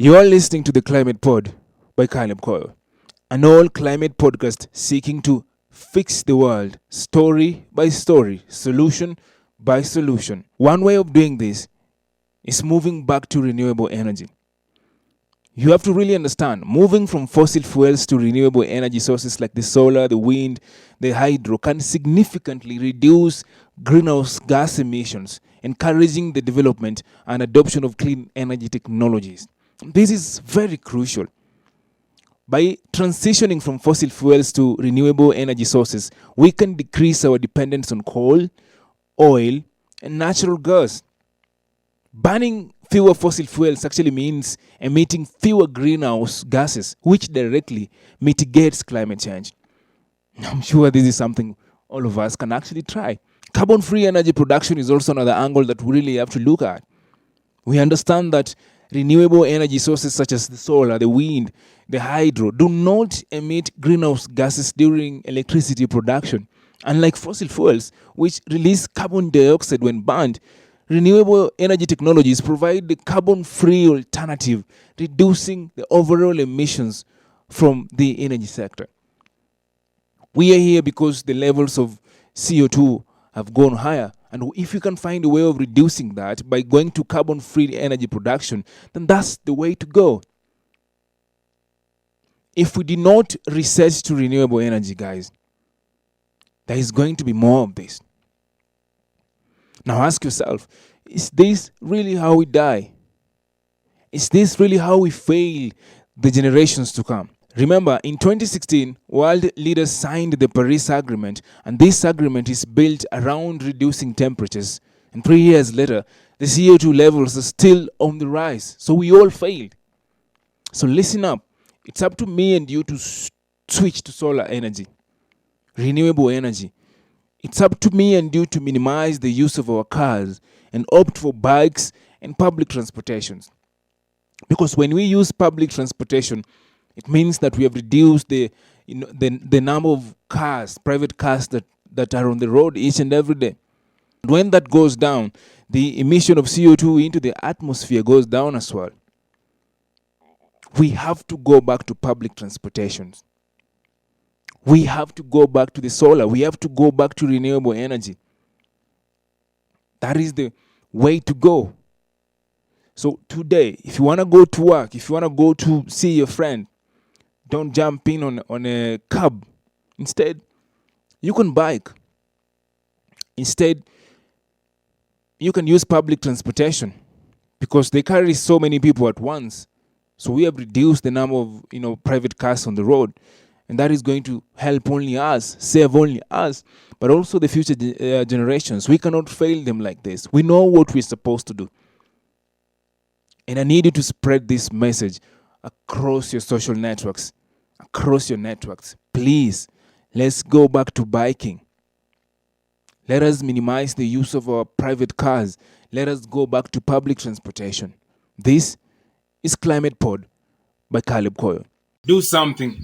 You are listening to the Climate Pod by CalebKoyo, an all climate podcast seeking to fix the world story by story, solution by solution. One way of doing this is moving back to renewable energy. You have to really understand, moving from fossil fuels to renewable energy sources like the solar, the wind, the hydro can significantly reduce greenhouse gas emissions, encouraging the development and adoption of clean energy technologies. This is very crucial. By transitioning from fossil fuels to renewable energy sources, we can decrease our dependence on coal, oil, and natural gas. Burning fewer fossil fuels actually means emitting fewer greenhouse gases, which directly mitigates climate change. I'm sure this is something all of us can actually try. Carbon-free energy production is also another angle that we really have to look at. We understand that renewable energy sources such as the solar, the wind, the hydro do not emit greenhouse gases during electricity production. Unlike fossil fuels, which release carbon dioxide when burned, renewable energy technologies provide the carbon-free alternative, reducing the overall emissions from the energy sector. We are here because the levels of CO2 have gone higher. And if you can find a way of reducing that by going to carbon-free energy production, then that's the way to go. If we do not research to renewable energy, guys, there is going to be more of this. Now ask yourself, is this really how we die? Is this really how we fail the generations to come? Remember, in 2016, world leaders signed the Paris Agreement, and this agreement is built around reducing temperatures. And 3 years later, the CO2 levels are still on the rise. So we all failed. So listen up. It's up to me and you to switch to solar energy, renewable energy. It's up to me and you to minimize the use of our cars and opt for bikes and public transportations. Because when we use public transportation, it means that we have reduced the number of cars, private cars that are on the road each and every day. When that goes down, the emission of CO2 into the atmosphere goes down as well. We have to go back to public transportation. We have to go back to the solar. We have to go back to renewable energy. That is the way to go. So today, if you want to go to work, if you want to go to see your friend, don't jump in on a cab. Instead, you can bike. Instead, you can use public transportation because they carry so many people at once. So we have reduced the number of private cars on the road. And that is going to help only us, save only us, but also the future generations. We cannot fail them like this. We know what we're supposed to do. And I need you to spread this message across your social networks, across your networks. Please, let's go back to biking. Let us minimize the use of our private cars. Let us go back to public transportation. This is Climate Pod by CalebKoyo. Do something.